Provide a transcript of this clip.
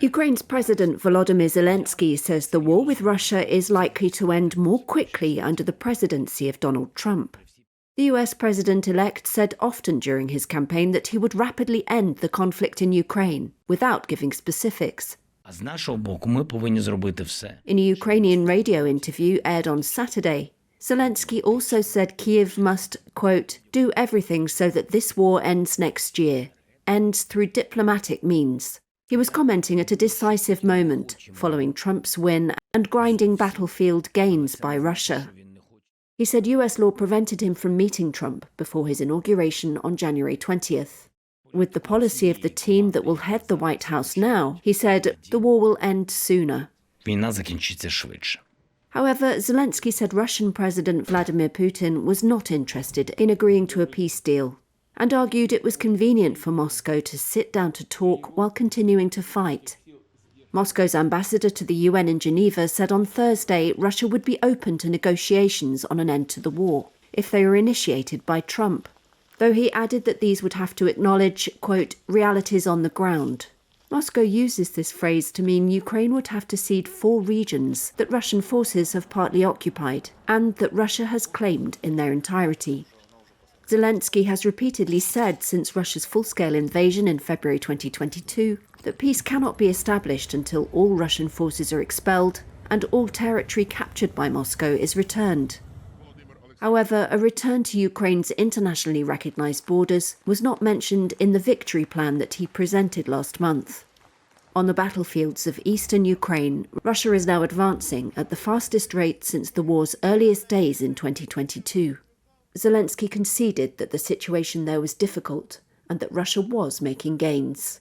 Ukraine's President Volodymyr Zelenskiy says the war with Russia is likely to end more quickly under the presidency of Donald Trump. The US president-elect said often during his campaign that he would rapidly end the conflict in Ukraine, without giving specifics. In a Ukrainian radio interview aired on Saturday, Zelensky also said Kyiv must, quote, do everything so that this war ends next year, ends through diplomatic means. He was commenting at a decisive moment, following Trump's win and grinding battlefield gains by Russia. He said US law prevented him from meeting Trump before his inauguration on January 20th. With the policy of the team that will head the White House now, he said, the war will end sooner. However, Zelensky said Russian President Vladimir Putin was not interested in agreeing to a peace deal, and argued it was convenient for Moscow to sit down to talk while continuing to fight. Moscow's ambassador to the UN in Geneva said on Thursday Russia would be open to negotiations on an end to the war, if they were initiated by Trump, though he added that these would have to acknowledge, quote, realities on the ground. Moscow uses this phrase to mean Ukraine would have to cede 4 regions that Russian forces have partly occupied and that Russia has claimed in their entirety. Zelensky has repeatedly said since Russia's full-scale invasion in February 2022 that peace cannot be established until all Russian forces are expelled and all territory captured by Moscow is returned. However, a return to Ukraine's internationally recognised borders was not mentioned in the victory plan that he presented last month. On the battlefields of eastern Ukraine, Russia is now advancing at the fastest rate since the war's earliest days in 2022. Zelensky conceded that the situation there was difficult and that Russia was making gains.